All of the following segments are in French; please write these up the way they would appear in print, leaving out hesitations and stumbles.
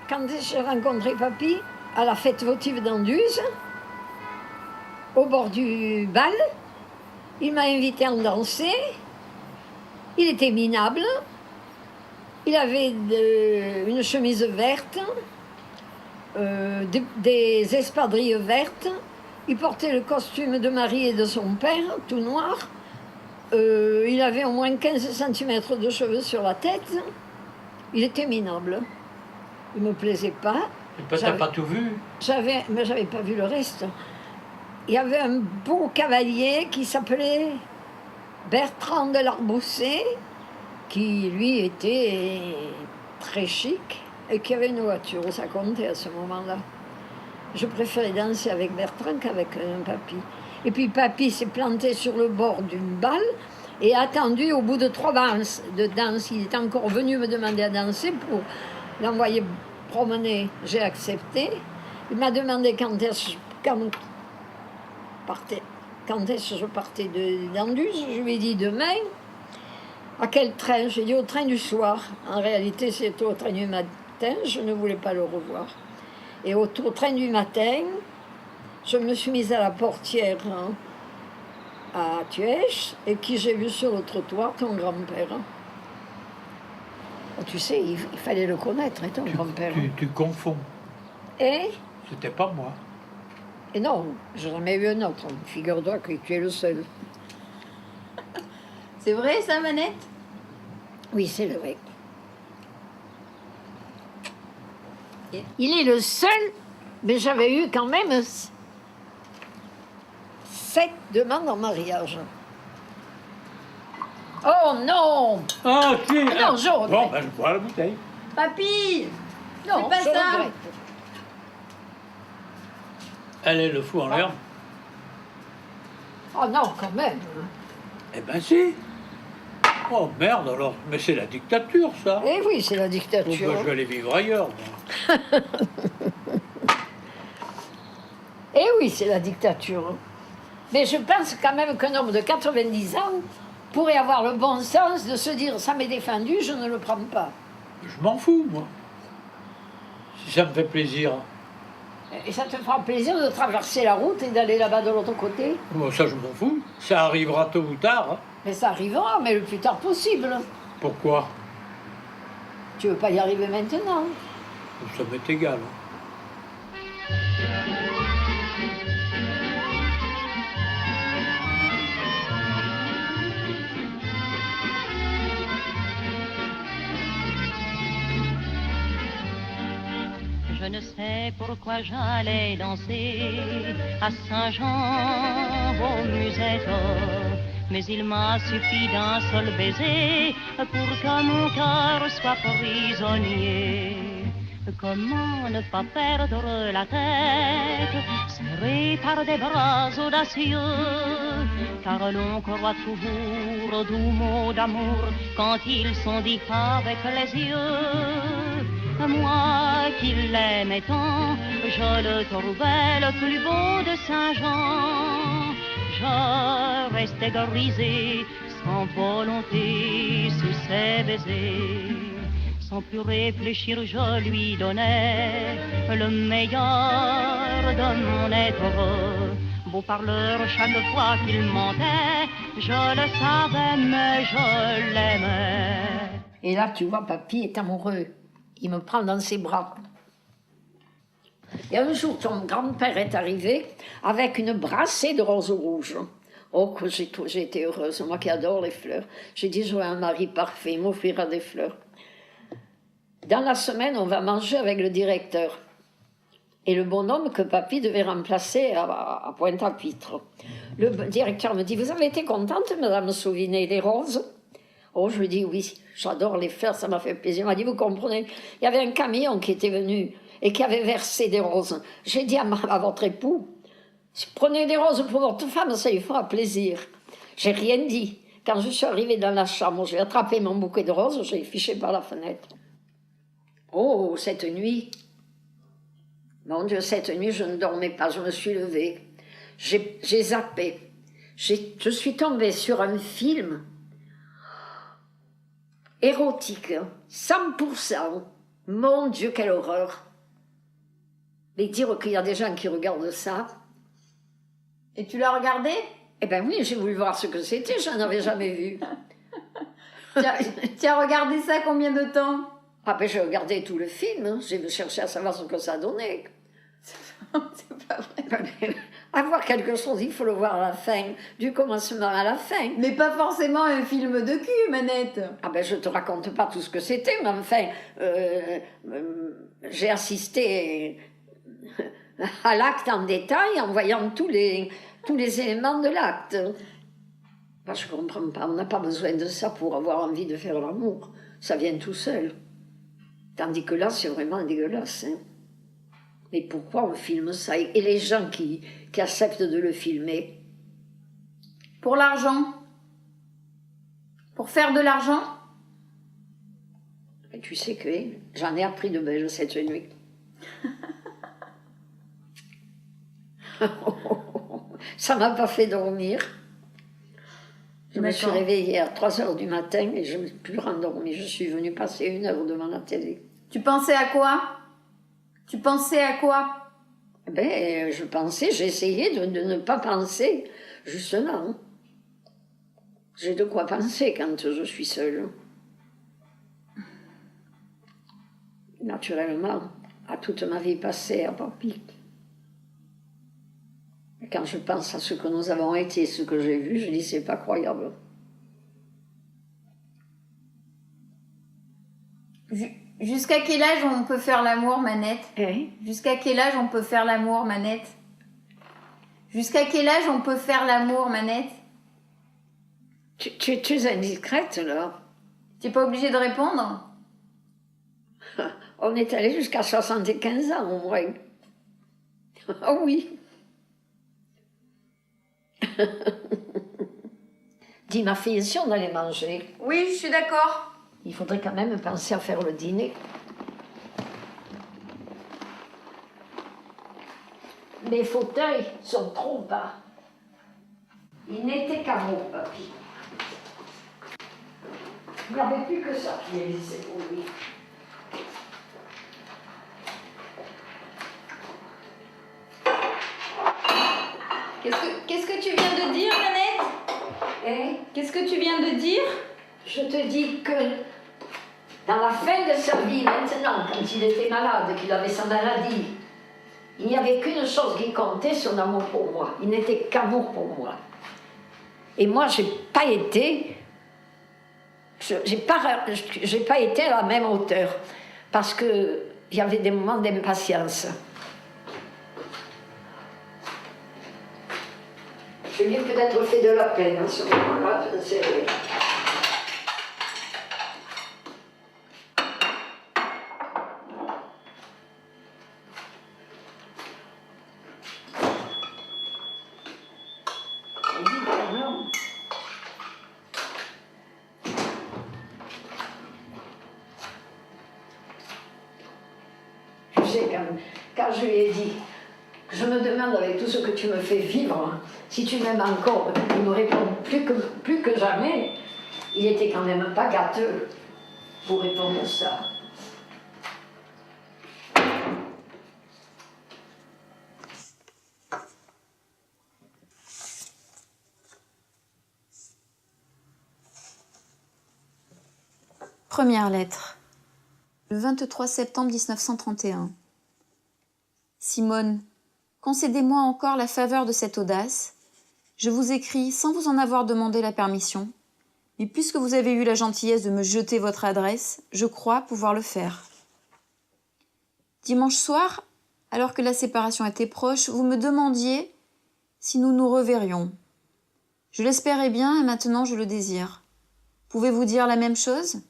Quand j'ai rencontré papy, à la fête votive d'Anduze, au bord du bal, il m'a invité à danser. Il était minable. Il avait une chemise verte, des espadrilles vertes. Il portait le costume de Marie et de son père, tout noir. Il avait au moins 15 cm de cheveux sur la tête. Il était minable. Il ne me plaisait pas. Tu n'as pas tout vu? Mais j'avais pas vu le reste. Il y avait un beau cavalier qui s'appelait Bertrand de l'Arbousset, qui lui était très chic et qui avait une voiture, ça comptait à ce moment-là. Je préférais danser avec Bertrand qu'avec un papy. Et puis papy s'est planté sur le bord d'une balle et a attendu au bout de 3 danses de danse. Il est encore venu me demander à danser pour l'envoyer promener. J'ai accepté. Il m'a demandé quand est-ce que je partais d'Anduze. Je lui ai dit demain. À quel train? J'ai dit au train du soir. En réalité, c'était au train du matin. Je ne voulais pas le revoir. Et au train du matin, je me suis mise à la portière à Tuèche et qui j'ai vu sur le trottoir, ton grand-père. Tu sais, il fallait le connaître, ton grand-père. Tu confonds. Et C'était pas moi. Et non, j'ai jamais eu un autre. Figure-toi que tu es le seul. C'est vrai, ça, Manette? Oui, c'est vrai. Il est le seul, mais j'avais eu quand même 7 demandes en mariage. Oh non! Ah, tu... Non, je regrette. Bon, ben je bois la bouteille. Papy! Non, c'est pas je ça. regrette. Elle est le fou en l'air. Oh non, quand même. Eh ben si. Oh merde alors, mais c'est la dictature ça. Eh oui, c'est la Oh, dictature. ben, je vais aller vivre ailleurs. Moi. Eh oui, c'est la dictature. Mais je pense quand même qu'un homme de 90 ans pourrait avoir le bon sens de se dire « ça m'est défendu, je ne le prends pas Je m'en fous moi. Si ça me fait plaisir. ». Et ça te fera plaisir de traverser la route et d'aller là-bas de l'autre côté? Bon, ça je m'en fous. Ça arrivera tôt ou tard. Hein. Mais ça arrivera, mais le plus tard possible. Pourquoi? Tu veux pas y arriver maintenant? Ça m'est égal. Hein. Je ne sais pourquoi j'allais danser à Saint-Jean aux musettes, mais il m'a suffi d'un seul baiser pour que mon cœur soit prisonnier. Comment ne pas perdre la tête, serré par des bras audacieux, car l'on croit toujours aux doux mots d'amour quand ils sont dits avec les yeux. Moi qui l'aimais tant, je le trouvais le plus beau de Saint-Jean. Je restais grisé, sans volonté, sous ses baisers. Sans plus réfléchir, je lui donnais le meilleur de mon être. Beau parleur, chaque fois qu'il mentait, je le savais, mais je l'aimais. Et là, tu vois, papy est amoureux. Il me prend dans ses bras. Et un jour, ton grand-père est arrivé avec une brassée de roses rouges. Oh, que j'ai été heureuse, moi qui adore les fleurs. J'ai dit, j'aurai un mari parfait, il m'offrira des fleurs. Dans la semaine, on va manger avec le directeur. Et le bonhomme que papy devait remplacer à Pointe-à-Pitre. Le directeur me dit, vous avez été contente, madame Souvinet, des roses? Oh, je lui dis, oui, j'adore les fleurs, ça m'a fait plaisir. Il m'a dit, vous comprenez, il y avait un camion qui était venu et qui avait versé des roses. J'ai dit à votre époux, prenez des roses pour votre femme, ça lui fera plaisir. J'ai rien dit. Quand je suis arrivée dans la chambre, j'ai attrapé mon bouquet de roses, j'ai fiché par la fenêtre. Oh, cette nuit, mon Dieu, cette nuit, je ne dormais pas, je me suis levée. J'ai zappé. Je suis tombée sur un film érotique, 100%, Mon Dieu, quelle horreur. Mais dire qu'il y a des gens qui regardent ça. Et tu l'as regardé? Eh ben oui, j'ai voulu voir ce que c'était, je n'en avais jamais vu. Tu as regardé ça combien de temps? Ah ben j'ai regardé tout le film, hein. J'ai cherché à savoir ce que ça donnait. C'est pas vrai. Avoir quelque chose, il faut le voir à la fin, du commencement à la fin. Mais pas forcément un film de cul, Manette. Ah ben je te raconte pas tout ce que c'était, mais enfin, j'ai assisté à l'acte en détail en voyant tous les éléments de l'acte. Ben, je comprends pas, on n'a pas besoin de ça pour avoir envie de faire l'amour. Ça vient tout seul. Tandis que là, c'est vraiment dégueulasse. Hein. Mais pourquoi on filme ça? Et les gens qui acceptent de le filmer? Pour l'argent. Pour faire de l'argent. Et tu sais que j'en ai appris de belles cette nuit. Ça m'a pas fait dormir. Je me suis réveillée à 3h du matin et je ne me suis plus rendormie. Je suis venue passer 1 heure devant la télé. Tu pensais à quoi? Tu pensais à quoi? Ben, j'ai essayé de ne pas penser, justement. J'ai de quoi penser quand je suis seule. Naturellement, à toute ma vie passée à Papy. Et quand je pense à ce que nous avons été, ce que j'ai vu, je dis c'est pas croyable. Jusqu'à quel âge on peut faire l'amour, Manette? Hein? Jusqu'à quel âge on peut faire l'amour, Manette? Jusqu'à quel âge on peut faire l'amour, Manette? Tu es indiscrète, là. Tu n'es pas obligé de répondre? On est allé jusqu'à 75 ans, au moins. Oh oui. Dis, ma fille, si on allait manger, Oui, je suis d'accord. il faudrait quand même penser à faire le dîner. Les fauteuils sont trop bas. Il n'était qu'à mon papy. Il n'y avait plus que ça qui existait pour lui. Qu'est-ce que tu viens de dire, Manette? Hein? Qu'est-ce que tu viens de dire? Je te dis que dans la fin de sa vie, maintenant, quand il était malade, qu'il avait sa maladie, il n'y avait qu'une chose qui comptait, son amour pour moi. Il n'était qu'amour pour moi. Et moi, j'ai pas été à la même hauteur, parce qu'il y avait des moments d'impatience. Je lui ai peut-être fait de la peine à ce moment-là, je ne sais rien. Tu sais, quand je lui ai dit, je me demande avec tout ce que tu me fais vivre, si tu m'aimes encore, il me répond plus que jamais. Il était quand même pas gâteux pour répondre ça. Première lettre. Le 23 septembre 1931. Simone, concédez-moi encore la faveur de cette audace. Je vous écris sans vous en avoir demandé la permission, mais puisque vous avez eu la gentillesse de me jeter votre adresse, je crois pouvoir le faire. Dimanche soir, alors que la séparation était proche, vous me demandiez si nous nous reverrions. Je l'espérais bien et maintenant je le désire. Pouvez-vous dire la même chose ?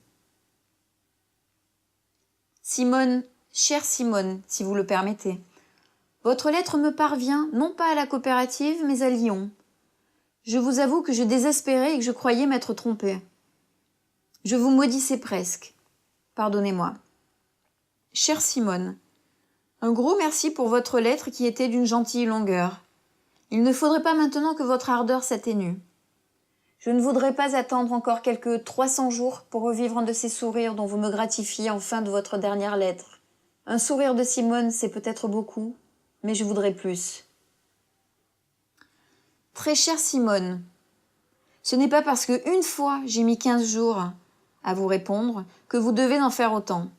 Simone, chère Simone, si vous le permettez, votre lettre me parvient non pas à la coopérative, mais à Lyon. Je vous avoue que je désespérais et que je croyais m'être trompée. Je vous maudissais presque. Pardonnez-moi. Chère Simone, un gros merci pour votre lettre qui était d'une gentille longueur. Il ne faudrait pas maintenant que votre ardeur s'atténue. Je ne voudrais pas attendre encore quelques 300 jours pour revivre un de ces sourires dont vous me gratifiez en fin de votre dernière lettre. Un sourire de Simone, c'est peut-être beaucoup, mais je voudrais plus. Très chère Simone, ce n'est pas parce que une fois j'ai mis 15 jours à vous répondre que vous devez en faire autant.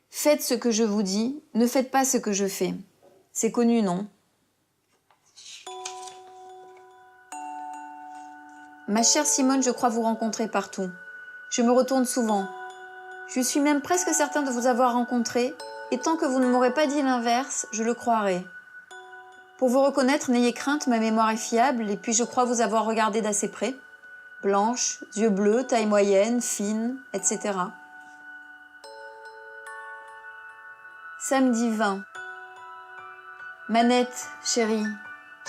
Faites ce que je vous dis, ne faites pas ce que je fais. C'est connu, non? Ma chère Simone, je crois vous rencontrer partout. Je me retourne souvent. Je suis même presque certain de vous avoir rencontré, et tant que vous ne m'aurez pas dit l'inverse, je le croirai. Pour vous reconnaître, n'ayez crainte, ma mémoire est fiable, et puis je crois vous avoir regardé d'assez près. Blanche, yeux bleus, taille moyenne, fine, etc. Samedi 20. Manette, chérie,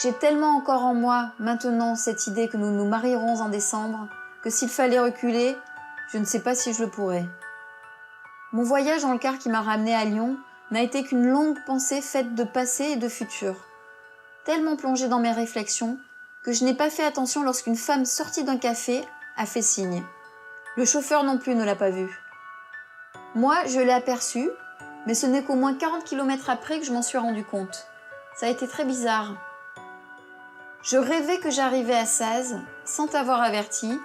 j'ai tellement encore en moi, maintenant, cette idée que nous nous marierons en décembre, que s'il fallait reculer, je ne sais pas si je le pourrais. Mon voyage en le car qui m'a ramené à Lyon n'a été qu'une longue pensée faite de passé et de futur. Tellement plongée dans mes réflexions que je n'ai pas fait attention lorsqu'une femme sortie d'un café a fait signe. Le chauffeur non plus ne l'a pas vue. Moi, je l'ai aperçue, mais ce n'est qu'au moins 40 km après que je m'en suis rendu compte. Ça a été très bizarre. Je rêvais que j'arrivais à Saz, sans t'avoir averti,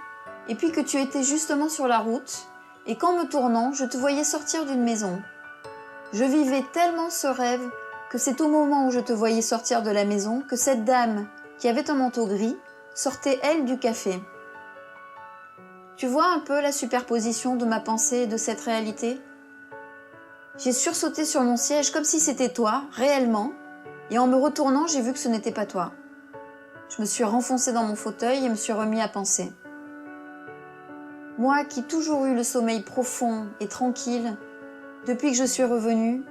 et puis que tu étais justement sur la route, et qu'en me tournant, je te voyais sortir d'une maison. Je vivais tellement ce rêve que c'est au moment où je te voyais sortir de la maison que cette dame, qui avait un manteau gris, sortait, elle, du café. Tu vois un peu la superposition de ma pensée et de cette réalité? J'ai sursauté sur mon siège comme si c'était toi, réellement, et en me retournant, j'ai vu que ce n'était pas toi. Je me suis renfoncée dans mon fauteuil et me suis remis à penser. Moi qui toujours eu le sommeil profond et tranquille, depuis que je suis revenue,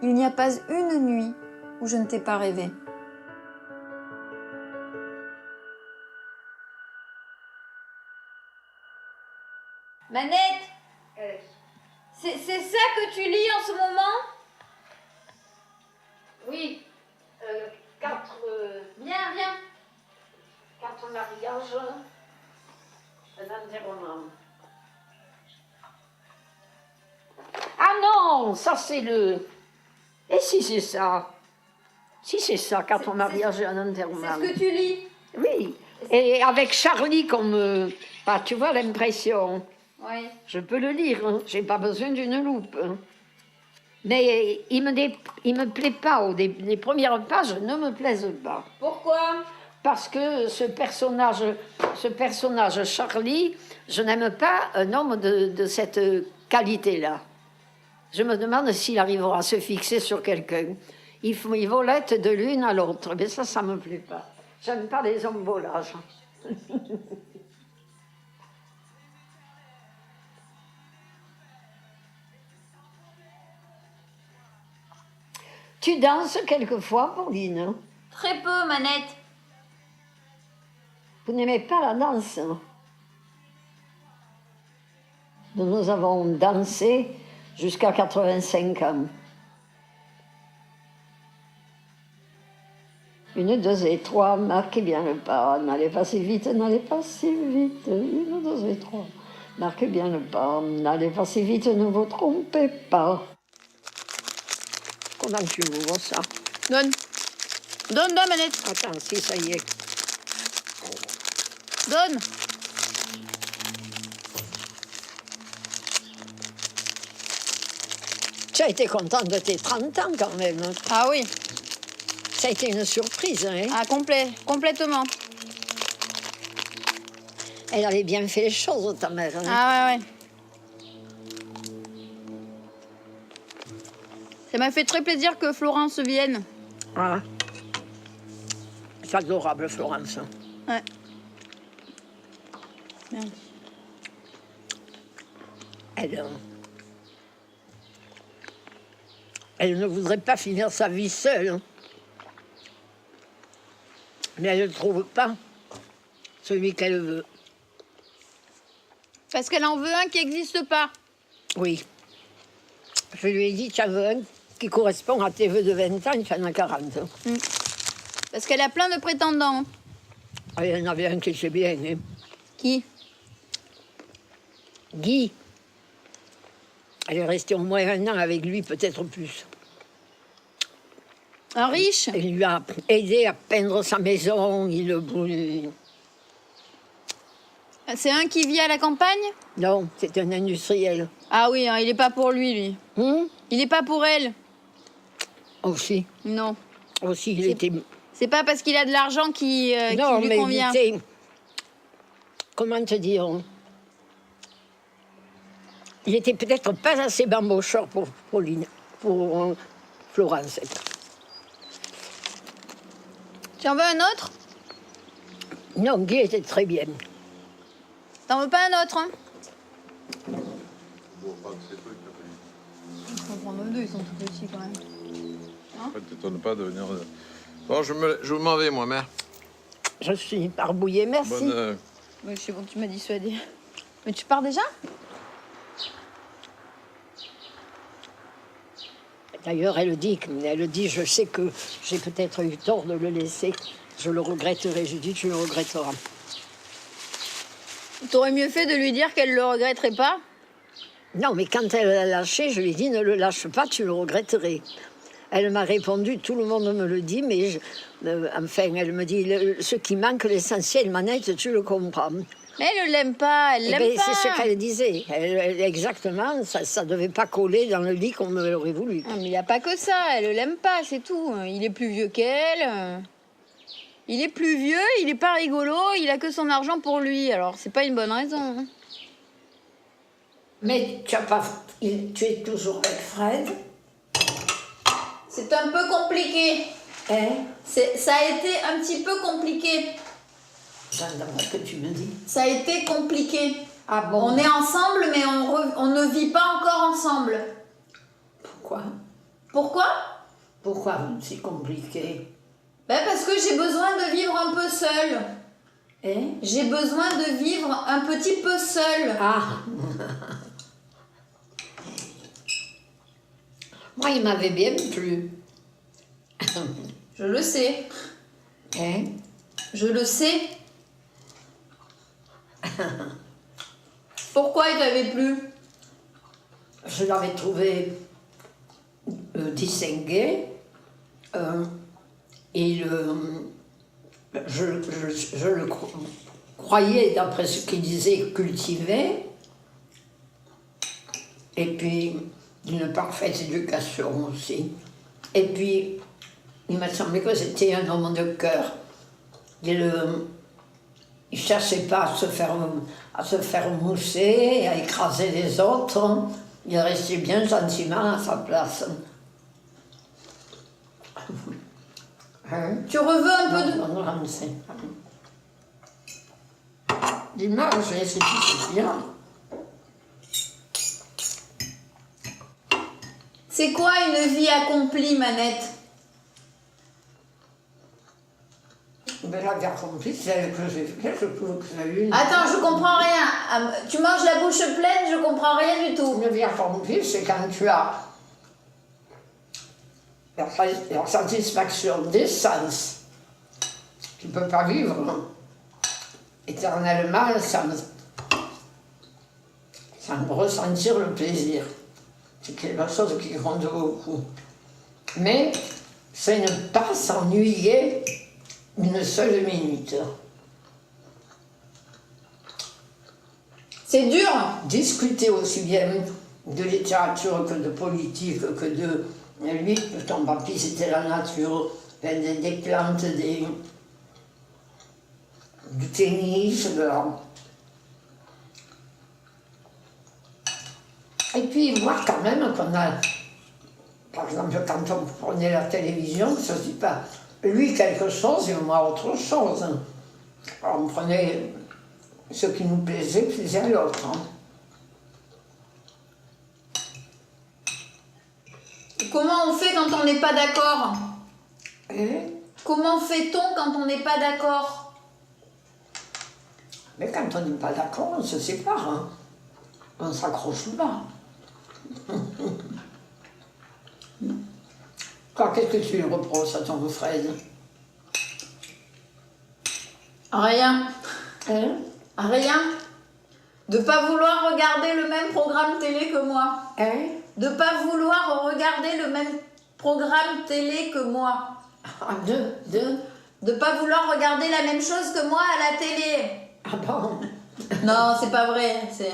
il n'y a pas une nuit où je ne t'ai pas rêvé. Manette, c'est ça que tu lis en ce moment? Oui, Viens, viens. 4 mariages, un enterrement. Ah non, ça c'est le... Et si c'est ça? Si c'est ça, 4 mariages et un enterrement. C'est ce que tu lis? Oui, et avec Charlie comme... bah, tu vois l'impression. Oui. Je peux le lire, hein. J'ai pas besoin d'une loupe. Hein. Mais il me plaît pas, les premières pages ne me plaisent pas. Pourquoi? Parce que ce personnage Charlie, je n'aime pas un homme de cette qualité-là. Je me demande s'il arrivera à se fixer sur quelqu'un. Il volette de l'une à l'autre, mais ça me plaît pas. J'aime pas les hommes volages. Tu danses quelquefois, Pauline? Très peu, Manette. Vous n'aimez pas la danse? Nous avons dansé jusqu'à 85 ans. 1, 2 et 3, marquez bien le pas. N'allez pas si vite, n'allez pas si vite. 1, 2 et 3, marquez bien le pas. N'allez pas si vite, ne vous trompez pas. Comment tu m'ouvres ça? Donne, Manette. Attends, si ça y est. Donne. Tu as été contente de tes 30 ans quand même. Ah oui. Ça a été une surprise, hein? Ah, complètement. Elle avait bien fait les choses, ta mère. Hein? Ah ouais. Ça m'a fait très plaisir que Florence vienne. Ah. C'est adorable, Florence. Ouais. Merde. Elle ne voudrait pas finir sa vie seule. Hein. Mais elle ne trouve pas celui qu'elle veut. Parce qu'elle en veut un qui n'existe pas. Oui. Je lui ai dit, tu en veux un qui correspond à tes vœux de 20 ans, tu en as 40. Parce qu'elle a plein de prétendants. Ah, il y en avait un qui sait bien. Hein. Qui? Guy. Elle est restée au moins 1 an avec lui, peut-être plus. Un riche? Il lui a aidé à peindre sa maison, C'est un qui vit à la campagne? Non, c'est un industriel. Ah oui, hein, il est pas pour lui. Il est pas pour elle. Aussi, Non. il était... C'est pas parce qu'il a de l'argent qui Non, lui mais convient. il était... Comment te dire? Il était peut-être pas assez bambocheur pour Florence. Tu en veux un autre? Non, Guy était très bien. T'en veux pas un autre, hein? Il faut en prendre 2, ils sont tout petits quand même. En fait, t'étonnes pas de venir. Bon, je m'en vais, moi, mère. Je suis barbouillée, merci. Bonne. Oui, c'est bon, tu m'as dissuadé. Mais tu pars déjà? D'ailleurs, elle dit, je sais que j'ai peut-être eu tort de le laisser. Je le regretterai. Je dis, tu le regretteras. T'aurais mieux fait de lui dire qu'elle le regretterait pas? Non, mais quand elle l'a lâché, je lui ai dit, ne le lâche pas, tu le regretterais. Elle m'a répondu, tout le monde me le dit, mais enfin, elle me dit, ce qui manque, l'essentiel, Manette, tu le comprends. Mais elle ne l'aime pas, elle l'aime pas. C'est ce qu'elle disait. Exactement, ça ne devait pas coller dans le lit qu'on aurait voulu. Ah, mais il n'y a pas que ça, elle ne l'aime pas, c'est tout. Il est plus vieux qu'elle. Il est plus vieux, il est pas rigolo, il a que son argent pour lui. Alors, c'est pas une bonne raison. Hein. Mais tu es toujours avec Fred? C'est un peu compliqué. Hein? Ça a été un petit peu compliqué. D'après ce que tu me dis. Ça a été compliqué. Ah bon? On est ensemble, mais on ne vit pas encore ensemble. Pourquoi? Pourquoi? Pourquoi c'est compliqué? Ben parce que j'ai besoin de vivre un peu seule. Hein? J'ai besoin de vivre un petit peu seule. Ah. Moi, il m'avait bien plu. Je le sais. Hein? Je le sais. Pourquoi il t'avait plu? Je l'avais trouvé distingué et je le croyais, d'après ce qu'il disait, cultivé, et puis d'une parfaite éducation aussi. Et puis, il m'a semblé que c'était un homme de cœur. Il ne cherchait pas à se faire mousser, à écraser les autres. Il restait bien gentiment à sa place. Hein? Tu reveux un peu de... Non, c'est... Dis-moi, c'est bien. C'est quoi une vie accomplie, Manette? Mais la vie accomplie, c'est celle que j'ai faite, je trouve que c'est une... Attends, je comprends rien. Tu manges la bouche pleine, je comprends rien du tout. Une vie accomplie, c'est quand tu as la satisfaction des sens. Tu ne peux pas vivre éternellement sans ressentir le plaisir. C'est quelque chose qui compte beaucoup. Mais c'est ne pas s'ennuyer une seule minute. C'est dur. Discuter aussi bien de littérature que de politique, que de... Lui, ton papy, c'était la nature, des plantes, du tennis, Et puis, moi, quand même, qu'on a... Par exemple, quand on prenait la télévision, ça ne dit pas lui quelque chose et moi autre chose. Alors, on prenait ce qui nous plaisait à l'autre. Hein. Comment on fait quand on n'est pas d'accord? Et... Comment fait-on quand on n'est pas d'accord? Mais quand on n'est pas d'accord, on se sépare. Hein. On ne s'accroche pas. Toi, qu'est-ce que tu lui reproches à ton Fred? Rien. Hein? Rien. De pas vouloir regarder le même programme télé que moi. Hein? De pas vouloir regarder le même programme télé que moi. Ah, De pas vouloir regarder la même chose que moi à la télé. Ah bon? Non, c'est pas vrai. C'est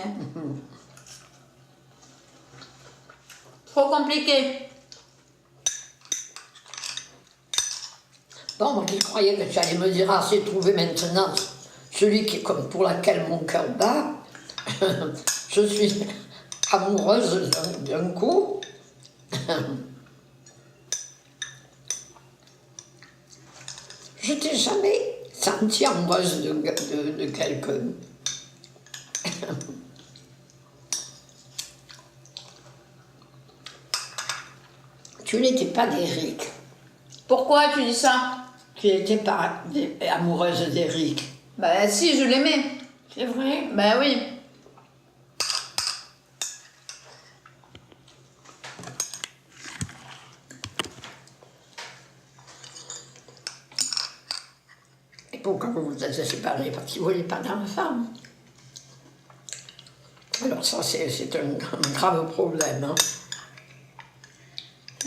trop compliqué. Bon, moi qui croyais que tu allais me dire, ah, j'ai trouvé maintenant celui qui, comme pour laquelle mon cœur bat. Je suis amoureuse d'un coup. Je t'ai jamais sentie amoureuse de quelqu'un. Tu n'étais pas d'Éric. Pourquoi tu dis ça? Tu n'étais pas amoureuse d'Éric. Bah si, je l'aimais. C'est vrai? Bah oui. Et pourquoi vous vous êtes séparés? Parce qu'il ne voulait pas d'enfant. Alors ça, c'est un grave problème. Hein?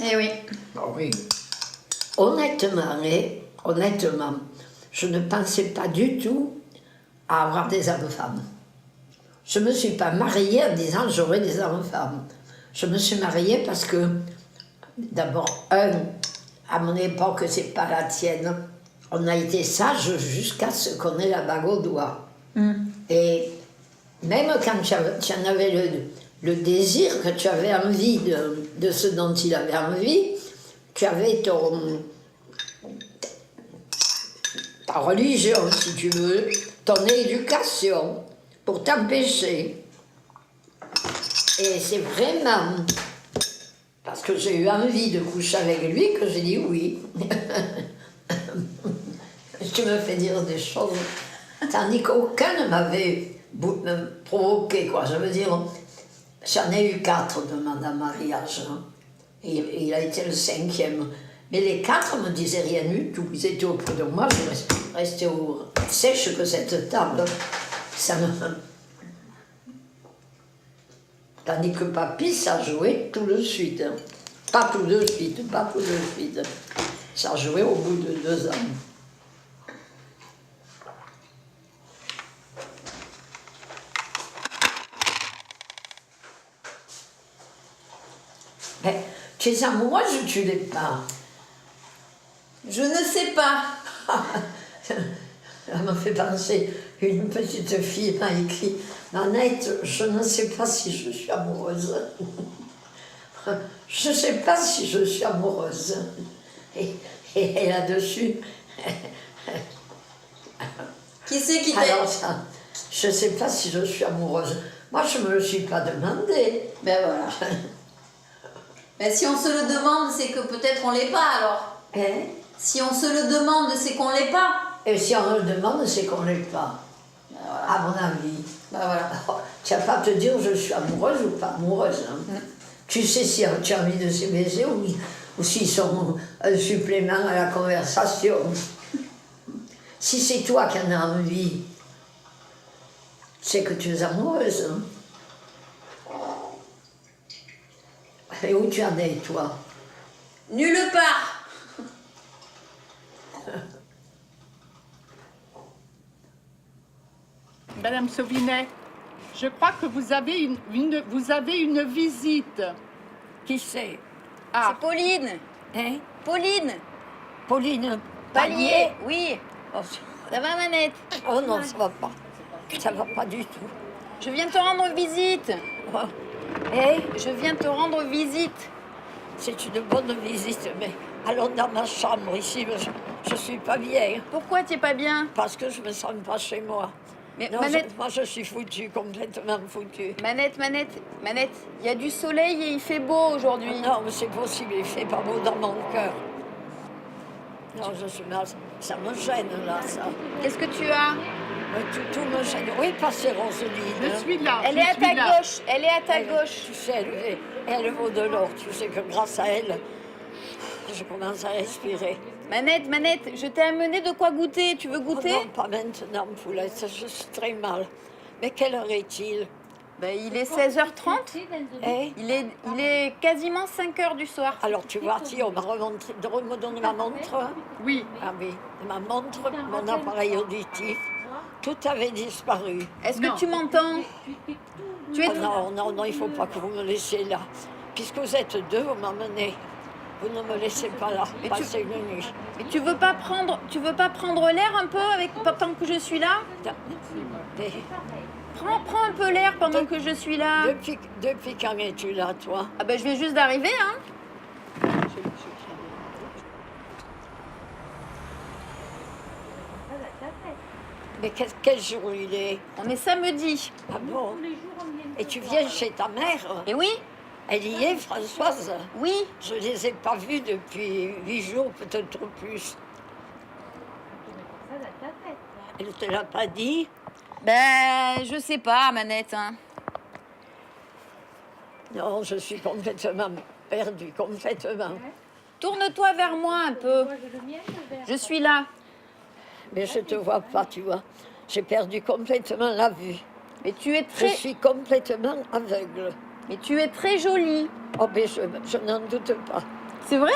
Eh oui. Oh oui. Honnêtement, je ne pensais pas du tout à avoir des enfants. Je ne me suis pas mariée en disant j'aurai des enfants. Je me suis mariée parce que, d'abord, à mon époque, c'est pas la tienne, on a été sages jusqu'à ce qu'on ait la bague au doigt. Et même quand tu en avais le désir, que tu avais envie de ce dont il avait envie, tu avais ta religion, si tu veux, ton éducation, pour t'empêcher. Et c'est vraiment parce que j'ai eu envie de coucher avec lui que j'ai dit oui. Tu me fais dire des choses, tandis qu'aucun ne m'avait provoqué, quoi. Je veux dire, j'en ai eu 4 demandes en mariage. Hein. Et il a été le 5e. Mais les 4 ne me disaient rien du tout. Ils étaient auprès de moi, je restais sèche que cette table. Ça me... Tandis que papy, ça jouait tout de suite. Hein. Pas tout de suite. Ça jouait au bout de 2 ans. Mais tu es amoureuse ou tu l'es pas? Je ne sais pas. Ça me fait penser, une petite fille m'a écrit « Nanette, je ne sais pas si je suis amoureuse. Je ne sais pas si je suis amoureuse. » Et là-dessus... Qui c'est qui t'a... Alors ça, je ne sais pas si je suis amoureuse. Moi, je ne me le suis pas demandé. Ben voilà. Ben si on se le demande, c'est que peut-être on l'est pas alors. Hein? Si on se le demande, c'est qu'on l'est pas. Et si on le demande, c'est qu'on ne l'est pas. Ben voilà. À mon avis. Ben voilà. Tu n'as pas à te dire je suis amoureuse ou pas amoureuse. Hein. Tu sais si tu as envie de ces baisers ou s'ils sont un supplément à la conversation. Si c'est toi qui en as envie, c'est que tu es amoureuse. Hein. Et où tu en es, toi? Nulle part. Madame Sauvinet, je crois que vous avez une visite. Qui c'est? Ah, C'est Pauline. Hein? Pauline. Pauline Palier. Oui. Oh, Ça va, Manette? oh non, ça va pas. Ça va pas du tout. Je viens te rendre visite. Oh. Hein? Je viens te rendre visite. C'est une bonne visite, mais allons dans ma chambre ici, je suis pas bien. Pourquoi t'es pas bien? Parce que je me sens pas chez moi. Mais Non, Manette, moi je suis foutue, complètement foutue. Manette, il y a du soleil et il fait beau aujourd'hui. Non, mais c'est possible, il fait pas beau dans mon cœur. Non, je suis là, ça me gêne là, ça. Qu'est-ce que tu as? Tout me gêne. Oui, passez Roseline. je suis là. Elle je est à suis ta là. gauche. Elle est à ta gauche. Tu sais, elle vaut de l'or. Tu sais que grâce à elle, je commence à respirer. Manette, je t'ai amené de quoi goûter. Tu veux goûter? Oh non, pas maintenant, Poulette, je suis très mal. Mais quelle heure est-il? Ben, il est 16h30. Eh? Il est quasiment 5h du soir. Alors tu vois, si on me donne ma montre. Oui. Ah oui, ma montre, mon appareil auditif, tout avait disparu. Est-ce que tu m'entends? Tu es... Oh non, il ne faut pas que vous me laissiez là. Puisque vous êtes deux, vous m'emmenez. Vous ne me laissez pas là, passer une nuit. Mais tu veux pas prendre l'air un peu tant que je suis là? Mais Prends un peu l'air pendant que je suis là. depuis quand es-tu là, toi? Ah ben je viens juste d'arriver, hein. Mais quel jour il est? On est samedi. Ah bon? Et tu viens chez ta mère? Et oui? Elle y est, Françoise? Oui. Je ne les ai pas vues depuis 8 jours, peut-être plus. Elle ne te l'a pas dit? Ben, je sais pas, Manette. Hein. Non, je suis complètement perdue, complètement. Tourne-toi vers moi un peu. Je suis là. Mais je ne te vois pas, tu vois. J'ai perdu complètement la vue. Mais tu es Je suis complètement aveugle. Mais tu es très jolie. Oh, mais je n'en doute pas. C'est vrai?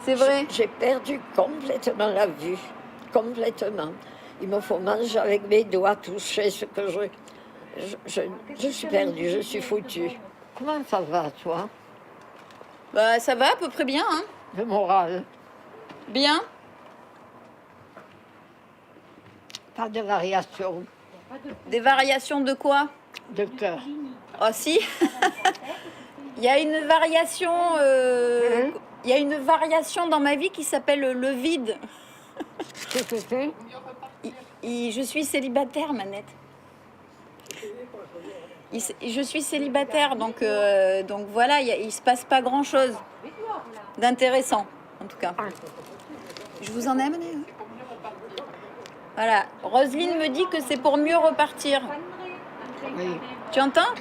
C'est vrai. J'ai perdu complètement la vue. Complètement. Il me faut manger avec mes doigts, toucher ce que je suis perdue, je suis foutue. Comment ça va, toi? Bah, ça va à peu près bien, hein. Le moral? Bien. Pas de variation. Des variations de quoi? De cœur. Oh si. Il y a une variation. Il y a une variation dans ma vie qui s'appelle le vide. Qu'est-ce que c'est? Je suis célibataire, Manette. Je suis célibataire, donc voilà, il se passe pas grand-chose d'intéressant, en tout cas. Je vous en ai amené. Voilà. Roselyne me dit que c'est pour mieux repartir. Oui. Tu entends?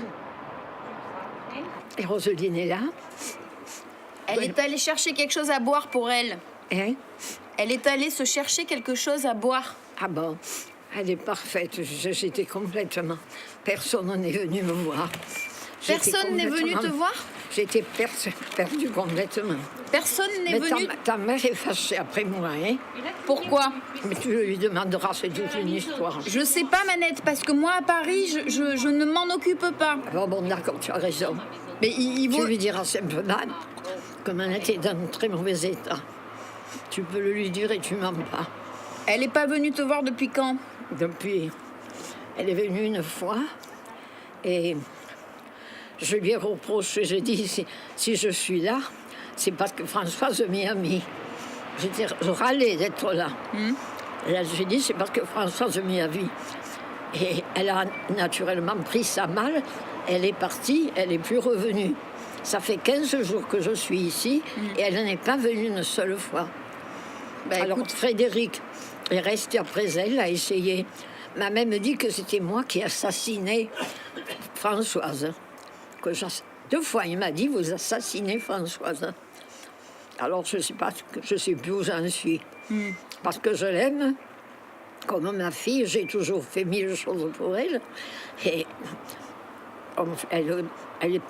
Et Roselyne est là? Elle est allée chercher quelque chose à boire pour elle. Hein? Elle est allée se chercher quelque chose à boire. Ah bon? Elle est parfaite. J'étais complètement... Personne n'est venu me voir. Personne n'est venu te voir? J'étais perdue complètement. Personne n'est venu... Ta mère est fâchée après moi, hein? Pourquoi? Mais tu lui demanderas, c'est toute une histoire. Je sais pas, Manette, parce que moi, à Paris, je ne m'en occupe pas. Bon, d'accord, tu as raison. Mais il Tu vaut... lui diras simplement que Manette est dans un très mauvais état. Tu peux le lui dire et tu mens pas. Elle n'est pas venue te voir depuis quand? Depuis... Elle est venue une fois et je lui ai reproché, j'ai dit, si je suis là, c'est parce que Françoise m'y a mis. Je râlais d'être là. Là, j'ai dit, c'est parce que Françoise m'y a mis. Et elle a naturellement pris ça mal. Elle est partie, elle n'est plus revenue. Ça fait 15 jours que je suis ici et elle n'est pas venue une seule fois. Bah, alors, écoute, Frédéric est resté après elle, a essayé. M'a même dit que c'était moi qui assassinais Françoise. Deux fois, il m'a dit, vous assassinez Françoise. Alors, je ne sais plus où j'en suis. Parce que je l'aime. Comme ma fille, j'ai toujours fait 1000 choses pour elle. Et elle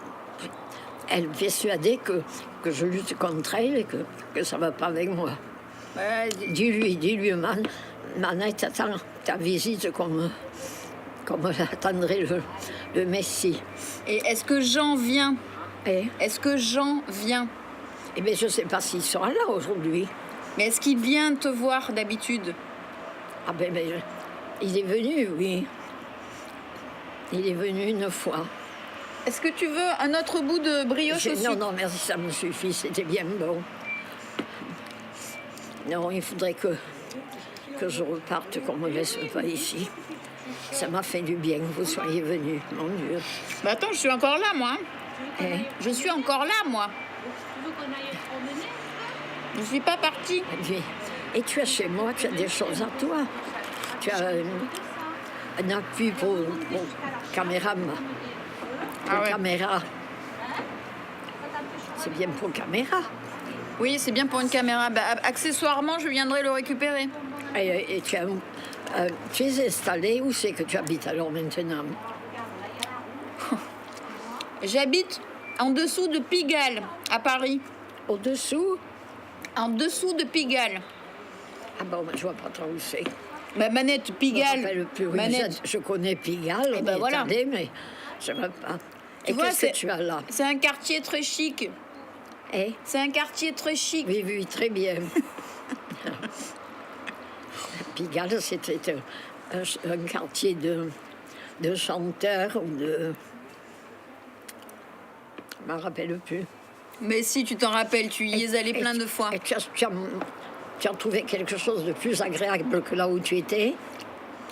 est persuadée que je lutte contre elle et que ça ne va pas avec moi. Dis-lui, Manette, attends ta visite comme attendrait le Messie. et est-ce que Jean vient? Eh Est-ce que Jean vient? Eh bien, je ne sais pas s'il sera là aujourd'hui. Mais est-ce qu'il vient te voir d'habitude? Ah ben, il est venu, oui. Il est venu une fois. Est-ce que tu veux un autre bout de brioche aussi? Non, merci, ça me suffit, c'était bien bon. Non, il faudrait que je reparte, qu'on ne me laisse pas ici. Ça m'a fait du bien que vous soyez venus, mon Dieu. Bah attends, je suis encore là, moi. Eh Je suis encore là, moi. Je ne suis pas partie. Et tu as chez moi, tu as des choses à toi. Tu as un appui pour caméra. Ah ouais. Caméra. C'est bien pour caméra. Oui, c'est bien pour une caméra. Bah, accessoirement, je viendrai le récupérer. Et tu es installé, où c'est que tu habites alors maintenant? J'habite en dessous de Pigalle, à Paris. Au-dessous? En dessous de Pigalle. Ah bon, je vois pas trop où c'est. Bah, Manette, Je me Pigalle. rappelle plus, oui, Manette. je connais Pigalle, Eh ben voilà. attendez, mais je ne sais pas. Et vois, qu'est-ce que tu as là? C'est un quartier très chic. Eh? C'est un quartier très chic. Oui, oui, très bien. Pigalle, c'était un quartier de chanteurs ou de... Je ne me rappelle plus. Mais si, tu t'en rappelles, tu y es allé plein de fois. Et tu as trouvé quelque chose de plus agréable que là où tu étais?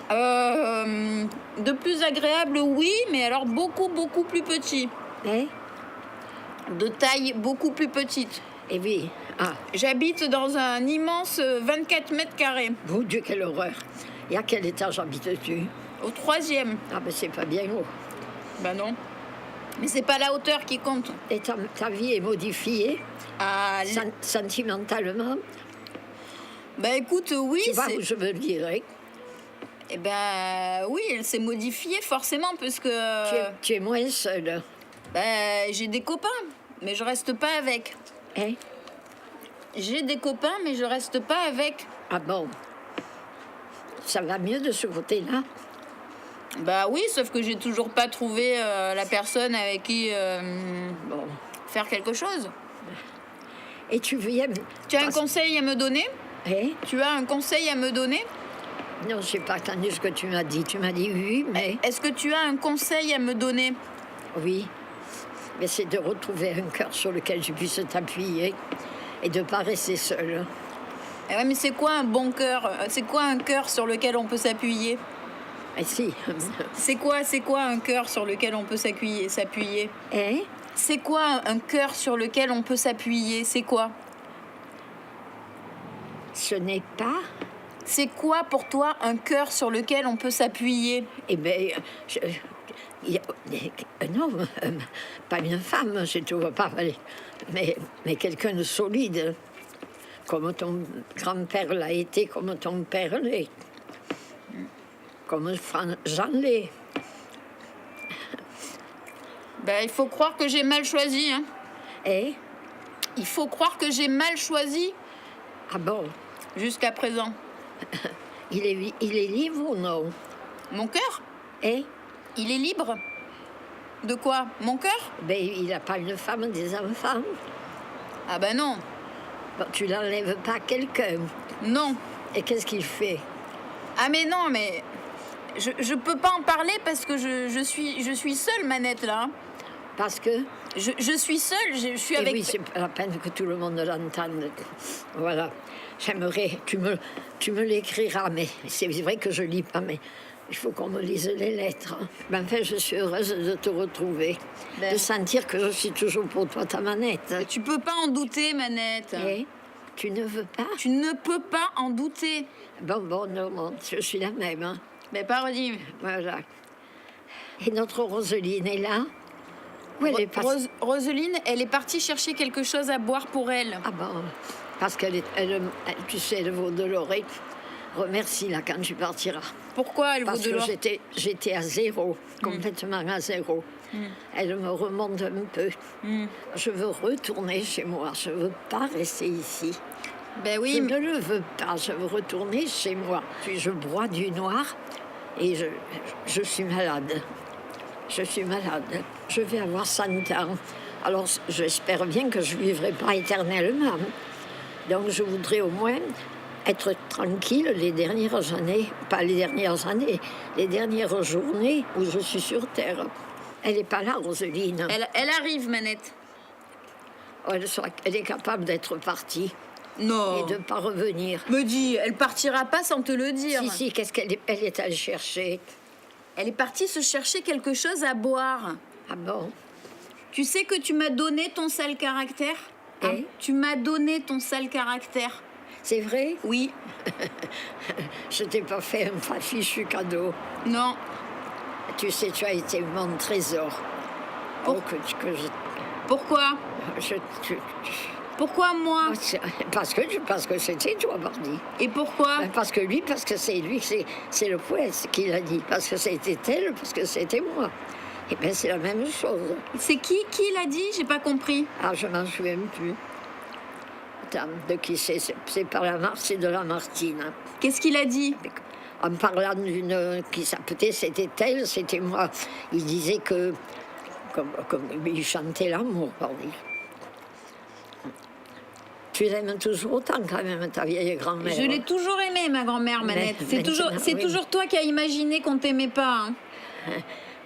De plus agréable, oui, mais alors beaucoup, beaucoup plus petit. Eh? De taille beaucoup plus petite. Eh oui. Ah, J'habite dans un immense 24 mètres carrés, mon Dieu, quelle horreur. Et à quel étage habites-tu? au 3e. Ah, ben c'est pas bien haut. Ben non. Mais c'est pas la hauteur qui compte. Et ta vie est modifiée Ah, sentimentalement? ben écoute, oui, Tu vois c'est... où je veux dire, hein? Eh ben oui, elle s'est modifiée forcément, parce que... Tu es moins seule. Ben, j'ai des copains, mais je reste pas avec. Hein? J'ai des copains, mais je reste pas avec. Ah bon? Ça va mieux de ce côté-là? Bah oui, sauf que j'ai toujours pas trouvé la personne avec qui Bon. faire quelque chose. Et tu viens... Tu as un conseil à me donner? Hein? Tu as un conseil à me donner? Non, je n'ai pas entendu ce que tu m'as dit. Tu m'as dit oui, mais... Est-ce que tu as un conseil à me donner? Oui. Mais c'est de retrouver un cœur sur lequel je puisse t'appuyer et de ne pas rester seule. Eh ouais, mais c'est quoi un bon cœur? C'est quoi un cœur sur lequel on peut s'appuyer? Et si. C'est quoi un cœur sur lequel on peut s'appuyer? Hein? C'est quoi un cœur sur lequel on peut s'appuyer? C'est quoi? Ce n'est pas... C'est quoi pour toi un cœur sur lequel on peut s'appuyer? Eh bien, il y a un homme, pas une femme, je ne te vois pas, mais quelqu'un de solide, comme ton grand-père l'a été, comme ton père l'est, comme Jean l'est. Ben, il faut croire que j'ai mal choisi, hein. Eh? Il faut croire que j'ai mal choisi Ah bon? jusqu'à présent. Il est libre ou non? Mon cœur? Eh? Il est libre? De quoi? Mon cœur? Ben, il n'a pas une femme, des enfants. Ah ben non. Bon, tu n'enlèves pas quelqu'un. Non. Et qu'est-ce qu'il fait? Ah mais non, mais... Je peux pas en parler parce que je suis seule, Manette, là. Hein. Parce que... Je suis seule, je suis Eh avec... oui, c'est pas la peine que tout le monde l'entende. Voilà. J'aimerais... Tu me l'écriras, mais c'est vrai que je lis pas, mais il faut qu'on me lise les lettres. Mais enfin, je suis heureuse de te retrouver, Ben. de sentir que je suis toujours pour toi ta manette. Tu peux pas en douter, Manette. Eh? Tu ne veux pas? Tu ne peux pas en douter. Bon, non, je suis la même. Hein. Mais parodie. Voilà. Et notre Roseline est là? Où elle est passée? Roseline, elle est partie chercher quelque chose à boire pour elle. Ah bon, parce tu sais, elle vaut de l'oreille. Remercie-la quand tu partiras. Pourquoi elle vaut Parce de que l'or? j'étais à zéro, complètement à zéro. Elle me remonte un peu. Je veux retourner chez moi, je veux pas rester ici. Ben oui, Je ne le veux pas, je veux retourner chez moi. Puis je bois du noir et je suis malade. Je suis malade. Je vais avoir 100 ans. Alors j'espère bien que je ne vivrai pas éternellement. Donc je voudrais au moins être tranquille les dernières années, pas les dernières années, les dernières journées où je suis sur Terre. Elle n'est pas là, Roseline. elle arrive, Manette. Elle est capable d'être partie Non. et de ne pas revenir. Me dis, elle partira pas sans te le dire. Si, qu'est-ce qu'elle est allée chercher? Elle est partie se chercher quelque chose à boire. Ah bon? Tu sais que tu m'as donné ton sale caractère? Eh? Tu m'as donné ton sale caractère. C'est vrai? Oui. Je t'ai pas fait un fichu cadeau. Non. Tu sais, tu as été mon trésor. Pour- Oh, que je... Pourquoi? Pourquoi moi? Parce que c'était toi, pardi. Et pourquoi? Parce que c'est le poète qui l'a dit. Parce que c'était elle, parce que c'était moi. Et bien, c'est la même chose. C'est qui l'a dit? J'ai pas compris. Ah, je m'en souviens plus. Attends, de qui c'est? C'est par c'est de Lamartine. Qu'est-ce qu'il a dit? En parlant d'une qui s'appelait, c'était elle, c'était moi. Il disait que, comme il chantait l'amour, pardi. Tu l'aimes toujours autant quand même, ta vieille grand-mère. Je l'ai toujours aimée, ma grand-mère, Manette. C'est toujours toi qui as imaginé qu'on t'aimait pas. Hein.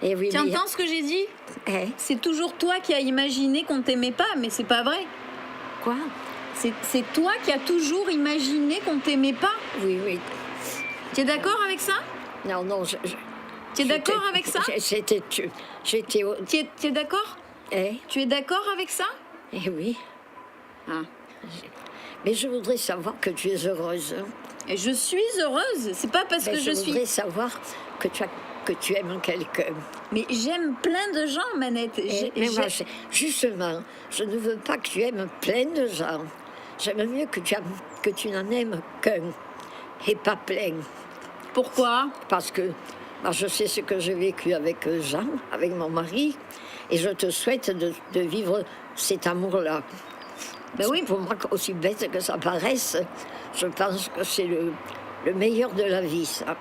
Et oui, tu entends ce que j'ai dit? C'est toujours toi qui as imaginé qu'on t'aimait pas, mais c'est pas vrai. Quoi? C'est toi qui as toujours imaginé qu'on t'aimait pas. Oui, oui. Tu es d'accord avec ça? Non, tu es d'accord avec ça? J'étais... Tu es d'accord? Tu es d'accord avec ça? Eh oui. Ah. Mais je voudrais savoir que tu es heureuse. Et je suis heureuse. C'est pas parce que je suis... Je voudrais savoir que tu aimes quelqu'un. Mais j'aime plein de gens, Manette. Mais moi, justement, je ne veux pas que tu aimes plein de gens. J'aime mieux que tu n'en aimes qu'un et pas plein. Pourquoi? Parce que je sais ce que j'ai vécu avec Jean, avec mon mari, et je te souhaite de vivre cet amour-là. Ben oui. Pour moi, aussi bête que ça paraisse, je pense que c'est le meilleur de la vie, ça.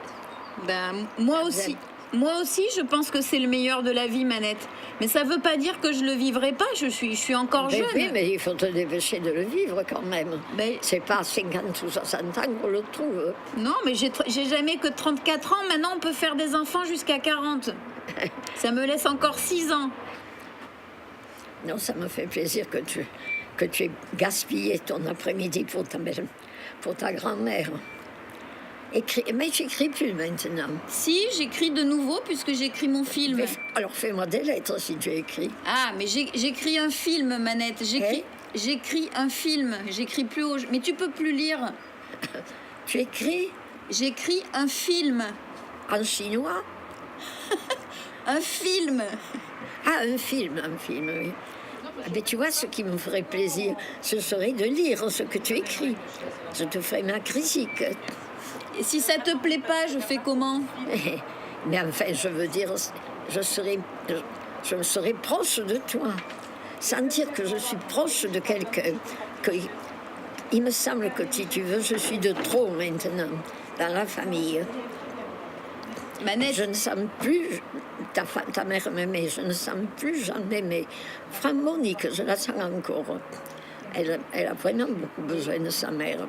Ben, moi aussi. Moi aussi, je pense que c'est le meilleur de la vie, Manette. Mais ça veut pas dire que je le vivrai pas. Je suis encore jeune. Oui, mais il faut te dépêcher de le vivre quand même. Ben, c'est pas à 50 ou 60 ans qu'on le trouve. Non, mais j'ai jamais que 34 ans. Maintenant, on peut faire des enfants jusqu'à 40. Ça me laisse encore 6 ans. Non, ça me fait plaisir que tu aies gaspillé ton après-midi pour ta grand-mère. Mais tu n'écris plus maintenant. Si, j'écris de nouveau puisque j'écris mon film. Alors fais-moi des lettres si tu écris. Ah, mais j'écris un film, Manette. J'écris un film. J'écris plus haut. Mais tu peux plus lire. Tu écris? J'écris un film. En chinois? Un film. Ah, un film, oui. Mais tu vois, ce qui me ferait plaisir, ce serait de lire ce que tu écris. Je te ferai ma critique. Et si ça te plaît pas, je fais comment? Mais enfin, je veux dire, je me serai proche de toi. Sentir que je suis proche de quelqu'un. Il me semble que, si tu veux, je suis de trop maintenant dans la famille. Manette. Je ne sens plus, ta mère m'aimait, je ne sens plus, j'en aimais. Franck Monique, je la sens encore. Elle a vraiment beaucoup besoin de sa mère.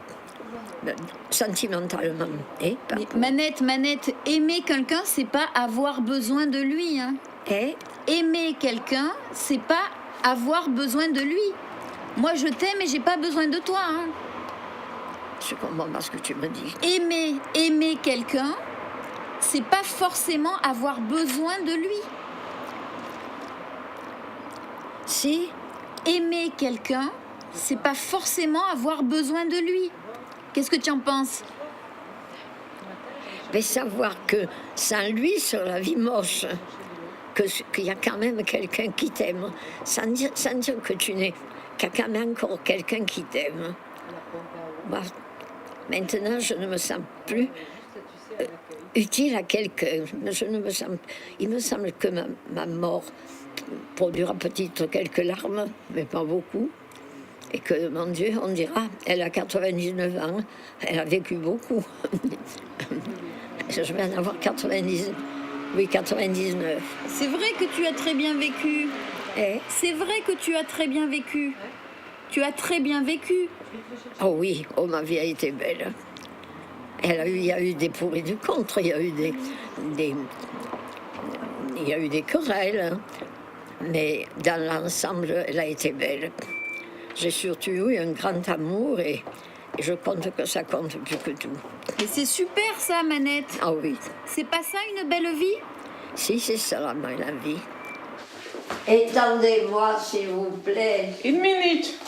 Sentimentalement. Manette, aimer quelqu'un, c'est pas avoir besoin de lui. Hein. Aimer quelqu'un, c'est pas avoir besoin de lui. Moi, je t'aime et j'ai pas besoin de toi. Hein. Je comprends pas ce que tu me dis. Aimer quelqu'un, c'est pas forcément avoir besoin de lui. Si. Aimer quelqu'un, c'est pas forcément avoir besoin de lui. Qu'est-ce que tu en penses? Mais savoir que sans lui, sur la vie moche, qu'il y a quand même quelqu'un qui t'aime, sans dire que qu'il y a quand même encore quelqu'un qui t'aime. Moi, maintenant, je ne me sens plus utile à quelqu'un. Il me semble que ma mort produira peut-être quelques larmes, mais pas beaucoup. Et que, mon Dieu, on dira, elle a 99 ans, elle a vécu beaucoup. Je vais en avoir 99. C'est vrai que tu as très bien vécu. C'est vrai que tu as très bien vécu. Tu as très bien vécu. Oh oui, ma vie a été belle. Il y a eu des pour et des contre, il y a eu des querelles, mais dans l'ensemble, elle a été belle. J'ai surtout eu un grand amour et je compte que ça compte plus que tout. Et c'est super ça, Manette. Ah oui. C'est pas ça une belle vie? Si, c'est ça la vie. Étendez-moi, s'il vous plaît. 1 minute.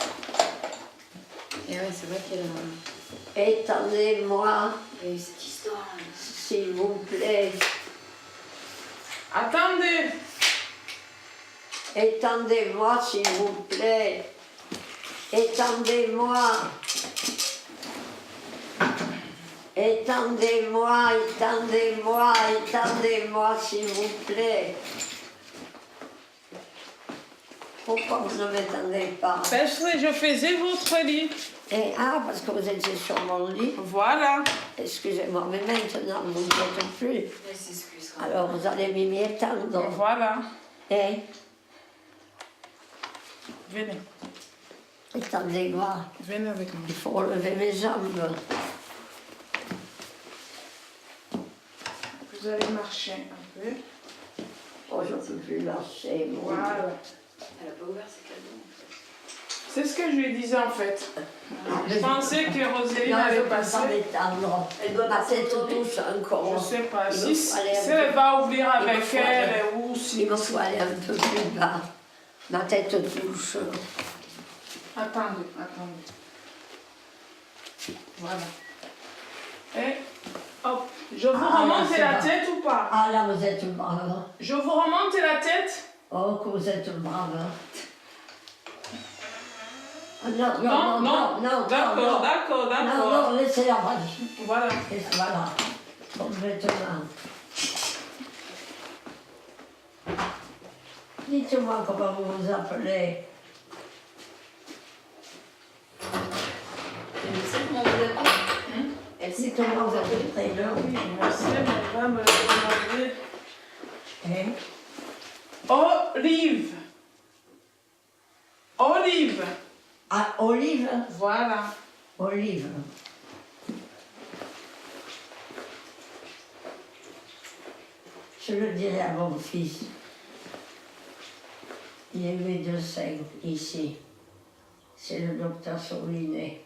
Et ouais, c'est vrai qu'elle Étendez-moi. a eu cette histoire. S'il vous plaît. Attendez. Étendez-moi, s'il vous plaît. Étendez-moi. Étendez-moi, étendez-moi, étendez-moi, s'il vous plaît. Pourquoi vous ne m'étendez pas? Parce que je faisais votre lit. Parce que vous étiez sur mon lit. Voilà. Excusez-moi, mais maintenant, vous ne êtes plus. Elle s'excusera. Alors, vous allez m'y étendre. Voilà. Venez. Étendez-moi. Venez avec moi. Il faut relever mes jambes. Vous allez marcher un peu. Oh, je ne peux plus marcher. Voilà. Elle a pas ouvert ses cadeaux. C'est ce que je lui disais en fait. Je pensais que Roséline Non, je allait ne peux pas passer. m'étendre. Ma tête touche encore. Je sais pas. Il Si, me si faut aller un elle peu- va ouvrir il me avec faut elle aller- ou si. Il me faut aller un peu plus bas. Ma tête touche. Attendez, attendez. Voilà. Et hop. Je vous remonte c'est la bon. tête ou pas? Ah, là, vous êtes brave. Je vous remonte la tête? Oh, que vous êtes brave. Ah, non, Non, non. non, D'accord, non. d'accord, Non, d'accord. non, laissez-la. Voilà. Voilà. Complètement. Dites-moi comment vous vous appelez. Elle sait comment vous appelez. Elle sait Dites-moi comment vous votre appelez. prénom. Oui, merci, elle va me le demander. Hein? Olive. Olive. Ah, Olive. Voilà. Olive. Je le dirai à mon fils. Il est médecin ici. C'est le docteur Soulinet.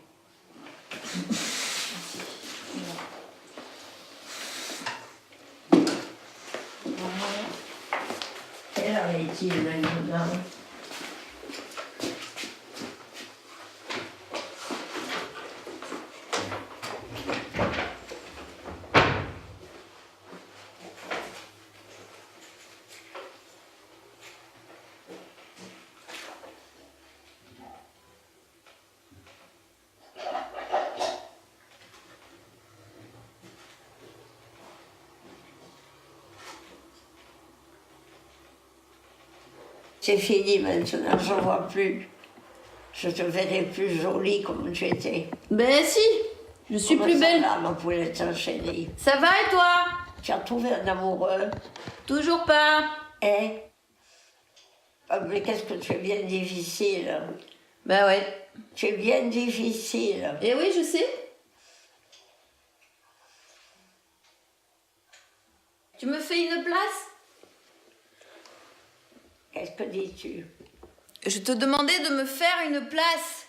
Quelle heure est-il maintenant? C'est fini maintenant, je ne vois plus. Je te verrai plus jolie comme tu étais. Ben si, je suis Comment plus ça belle. va, ma poulette chérie? Ça va et toi? Tu as trouvé un amoureux? Toujours pas. Hein? Ah, mais qu'est-ce que tu es bien difficile. Ben ouais. Tu es bien difficile. Eh oui, je sais. Tu me fais une place? Qu'est-ce que dis-tu? Je te demandais de me faire une place.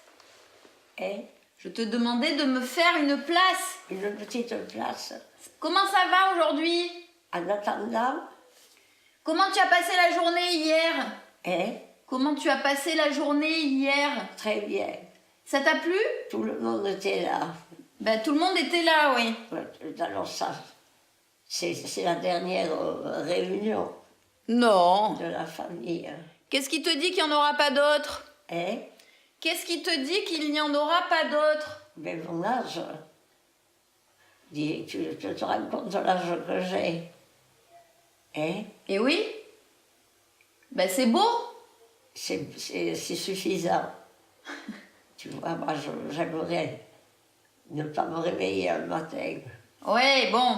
Hein? Je te demandais de me faire une place. Une petite place. Comment ça va aujourd'hui? En attendant, Comment tu as passé la journée hier? hein? Comment tu as passé la journée hier? Très bien. Ça t'a plu? Tout le monde était là. Ben tout le monde était là, oui. Alors ça, c'est la dernière réunion Non. de la famille. Qu'est-ce qui te dit qu'il n'y en aura pas d'autres? Hein? Qu'est-ce qui te dit qu'il n'y en aura pas d'autres? Mais mon âge, dis, tu te rends compte de l'âge que j'ai. Hein? Eh oui. Ben c'est beau. C'est suffisant. Tu vois, moi, j'aimerais ne pas me réveiller un matin. Ouais, bon.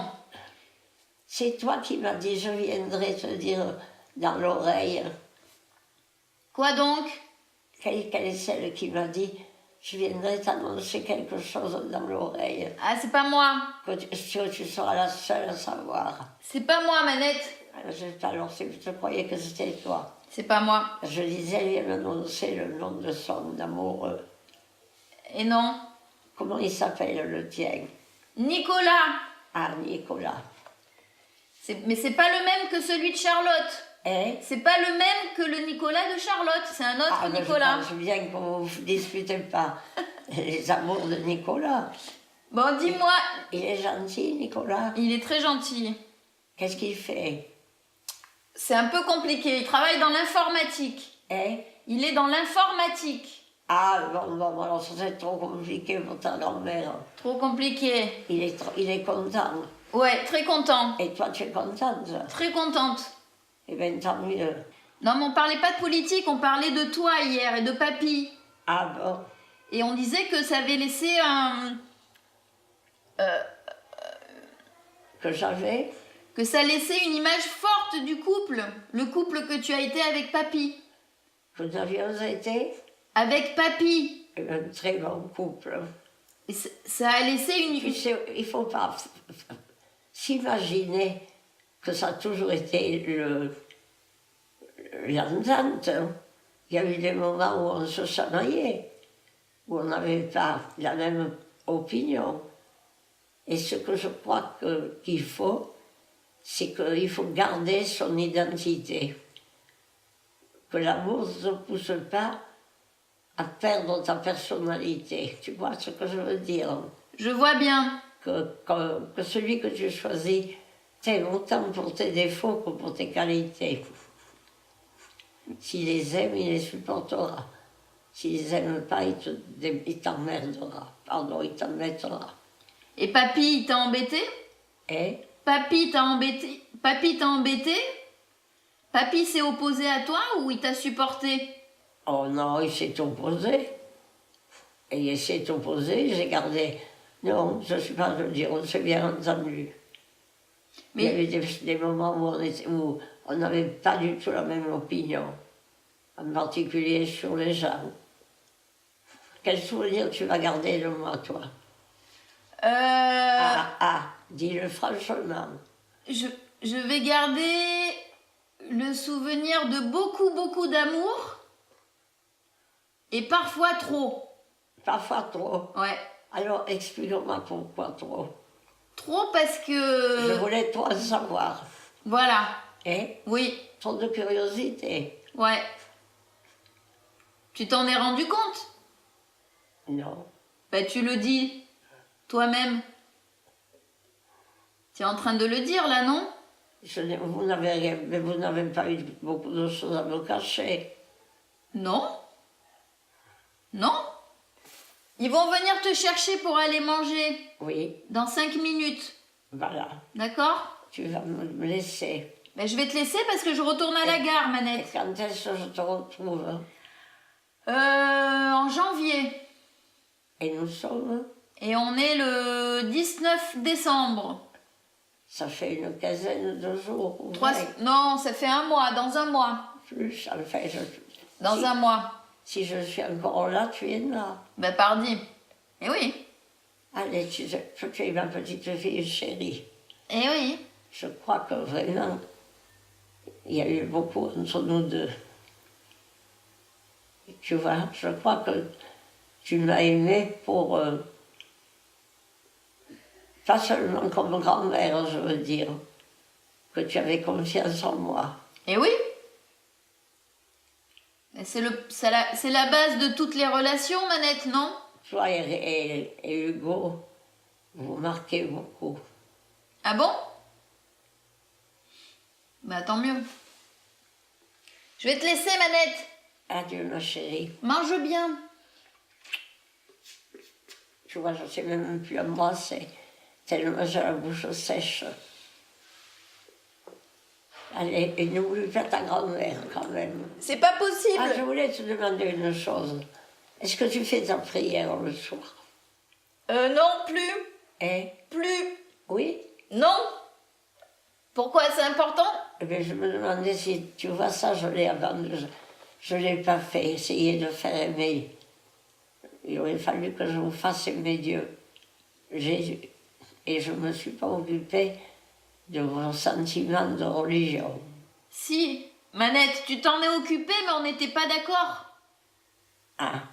C'est toi qui m'as dit, je viendrai te dire dans l'oreille. Quoi donc? Quelle est celle qui m'a dit, je viendrai t'annoncer quelque chose dans l'oreille. Ah, c'est pas moi. Que tu seras la seule à savoir. C'est pas moi, Manette. Alors, je croyais que c'était toi. C'est pas moi. Je disais, elle vient m'annoncer le nom de son amoureux. Et non. Comment il s'appelle, le tien? Nicolas. Ah, Nicolas. Mais c'est pas le même que celui de Charlotte. Hein? C'est pas le même que le Nicolas de Charlotte. C'est un autre Mais Nicolas. je pense bien que vous ne disputez pas les amours de Nicolas. Bon, dis-moi. Il est gentil, Nicolas. Il est très gentil. Qu'est-ce qu'il fait? C'est un peu compliqué. Il travaille dans l'informatique. Hein? Il est dans l'informatique. Ah, bon, alors ça c'est trop compliqué pour ta grand-mère. Trop compliqué. Il est content. Ouais, très content. Et toi, tu es contente? Très contente. Eh bien, tant mieux. Non, mais on parlait pas de politique, on parlait de toi hier et de papy. Ah bon? Et on disait que ça avait laissé un... Que j'avais? que ça laissait une image forte du couple. Le couple que tu as été avec papy. Que nous avions été Avec papy. un très bon couple. Et ça a laissé une... Tu sais, il ne faut pas s'imaginer que ça a toujours été l'entente. Il y a eu des moments où on se chamaillait, où on n'avait pas la même opinion. Et ce que je crois qu'il faut, c'est qu'il faut garder son identité. Que l'amour ne te pousse pas à perdre ta personnalité. Tu vois ce que je veux dire? Je vois bien. Que celui que tu choisis t'aime autant pour tes défauts que pour tes qualités. S'il les aime, il les supportera. S'il les aime pas, il t'emmerdera. Pardon, il t'embêtera. Et papy, il t'a embêté? Et Papy t'a embêté? Papy t'a embêté? Papy s'est opposé à toi ou il t'a supporté? oh non, il s'est opposé. Et il s'est opposé, j'ai gardé. Non, je ne suis pas de le dire, on s'est bien entendu. Mais... Il y avait des moments où on n'avait pas du tout la même opinion, en particulier sur les gens. Quel souvenir tu vas garder de moi, toi? Dis-le franchement. Je vais garder le souvenir de beaucoup d'amour et parfois trop. Parfois trop? Ouais. Alors explique-moi pourquoi trop. Trop parce que... Je voulais trop en savoir. Voilà. Et Oui. trop de curiosité. Ouais. Tu t'en es rendu compte? Non. Ben tu le dis toi-même. Tu es en train de le dire là, non? Vous n'avez rien, mais vous n'avez pas eu beaucoup de choses à me cacher. Non. Non. Ils vont venir te chercher pour aller manger. Oui. Dans 5 minutes. Voilà. D'accord? Tu vas me laisser. Ben, je vais te laisser parce que je retourne à la gare, Manette. Et quand est-ce que je te retrouve? En janvier. Et nous sommes? Et on est le 19 décembre. Ça fait une quinzaine de jours. Non, ça fait un mois, dans un mois. Plus, enfin, Dans un mois. Si je suis encore là, tu es là. Ben, pardi. Eh oui. Allez, tu es ma petite fille chérie. Eh oui. Je crois que vraiment, il y a eu beaucoup entre nous deux. Tu vois, je crois que tu m'as aimé pour... pas seulement comme grand-mère, je veux dire, que tu avais confiance en moi. Eh oui. C'est la base de toutes les relations, Manette, non? Toi et Hugo, vous marquez beaucoup. Ah bon? Bah tant mieux. Je vais te laisser, Manette. Adieu, ma chérie. Mange bien. Tu vois, je ne sais même plus embrasser, tellement j'ai la bouche sèche. Allez, et n'oublie pas ta grand-mère, quand même. C'est pas possible. Ah, je voulais te demander une chose. Est-ce que tu fais ta prière le soir? Non, plus. Hein? Plus. Oui? Non. Pourquoi c'est important? Eh bien, je me demandais si, tu vois, ça, je l'ai je l'ai pas fait, essayer de faire aimer. Il aurait fallu que je vous fasse aimer Dieu, Jésus. Et je ne me suis pas occupée de vos sentiments de religion. Si, Manette, tu t'en es occupée, mais on n'était pas d'accord. Ah.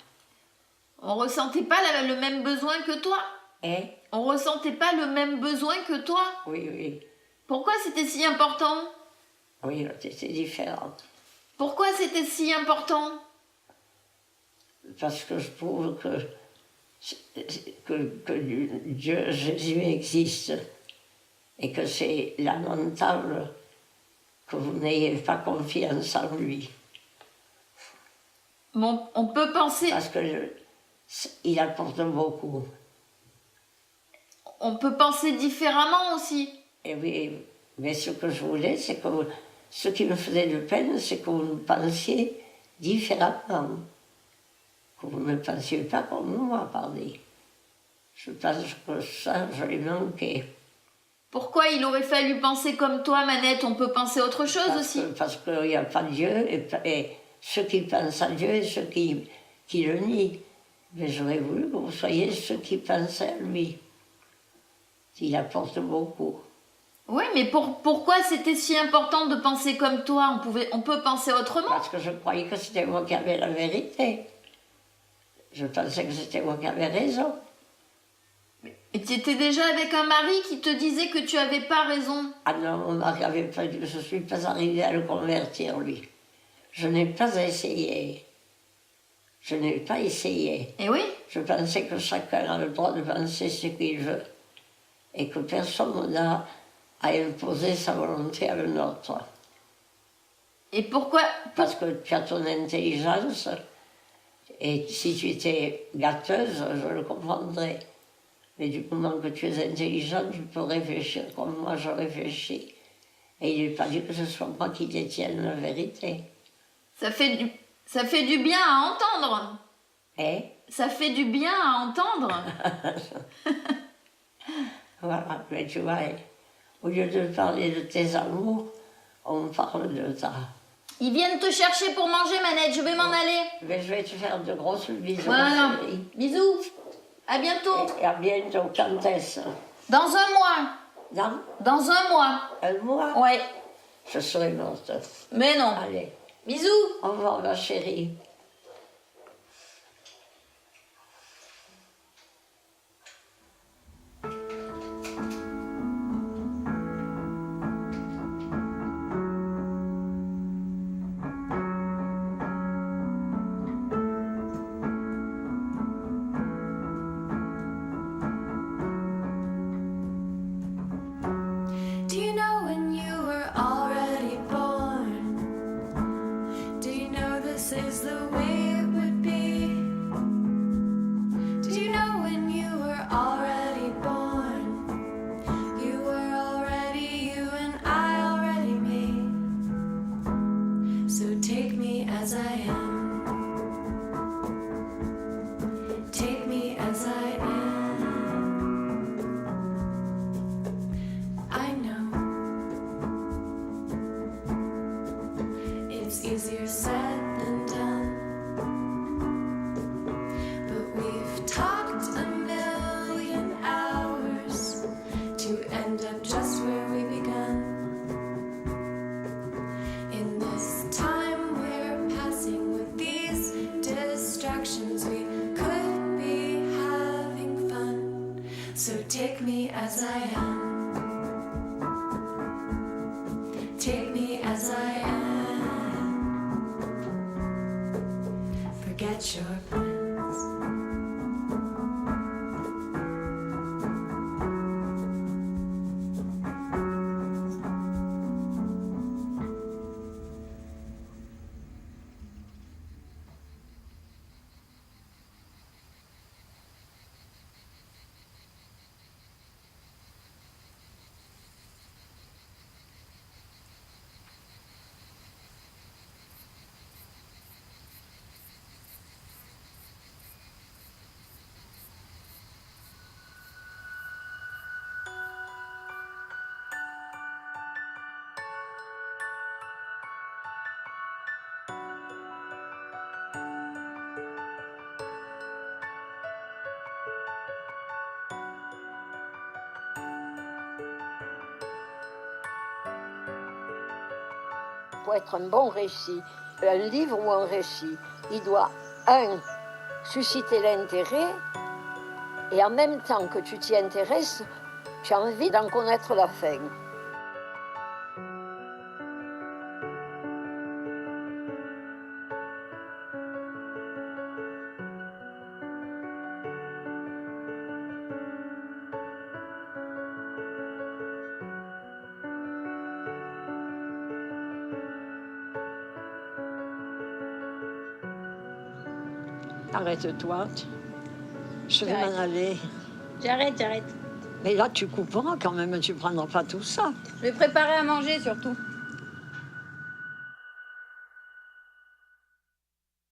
On ressentait pas le même besoin que toi. Hein? On ressentait pas le même besoin que toi. Oui, oui. Pourquoi c'était si important? Oui, c'était différent. Pourquoi c'était si important? Parce que je trouve que Dieu, Jésus existe et que c'est lamentable que vous n'ayez pas confiance en lui. Bon, on peut penser... Parce que il apporte beaucoup. On peut penser différemment aussi. Et oui, mais ce que je voulais, c'est que ce qui me faisait de peine, c'est que vous pensiez différemment. Que vous ne pensiez pas comme moi, pardon. Je pense que ça, je l'ai manqué. Pourquoi il aurait fallu penser comme toi, Manette? On peut penser autre chose aussi. Parce qu'il n'y a pas Dieu, et ceux qui pensent à Dieu et ceux qui le nient. Mais j'aurais voulu que vous soyez ceux qui pensent à lui. Il apporte beaucoup. Oui, mais pourquoi c'était si important de penser comme toi? On peut penser autrement. Parce que je croyais que c'était moi qui avais la vérité. Je pensais que c'était moi qui avais raison. Et tu étais déjà avec un mari qui te disait que tu n'avais pas raison. Ah non, mon mari avait pas... Je ne suis pas arrivée à le convertir, lui. Je n'ai pas essayé. Je n'ai pas essayé. Et oui. Je pensais que chacun a le droit de penser ce qu'il veut. Et que personne n'a à imposer sa volonté à un autre. Et pourquoi? Parce que tu as ton intelligence, et si tu étais gâteuse, je le comprendrais. Mais du moment que tu es intelligente, tu peux réfléchir comme moi je réfléchis. Et il n'est pas dit que ce soit moi qui détienne la vérité. Ça fait du bien à entendre. Eh? Ça fait du bien à entendre. Voilà, mais tu vois, au lieu de parler de tes amours, on parle de ça. Ils viennent te chercher pour manger, Manette, je vais m'en aller. Mais je vais te faire de grosses bisous. Voilà, chérie. bisous. À bientôt. Et à bientôt, quand est-ce? Dans un mois. Dans un mois. Un mois? Ouais. Je serai morte. Mais non. Allez. Bisous. Au revoir, ma chérie. Do you know when you were already born? Do you know this is the way it would be? Did you know when you were already born? You were already you and I already me. So take me as I am. Take me as I am. I know it's easier said than done, but we've talked a million hours to end up just where we begun. In this time we're passing with these distractions, we could be having fun. So take me as I am. Take me as I am. Forget your plans. Pour être un bon récit, un livre ou un récit, il doit, un, susciter l'intérêt, et en même temps que tu t'y intéresses, tu as envie d'en connaître la fin. Arrête-toi. Je vais m'en aller. J'arrête. Mais là, tu couperas quand même, tu prendras pas tout ça. Je vais préparer à manger surtout.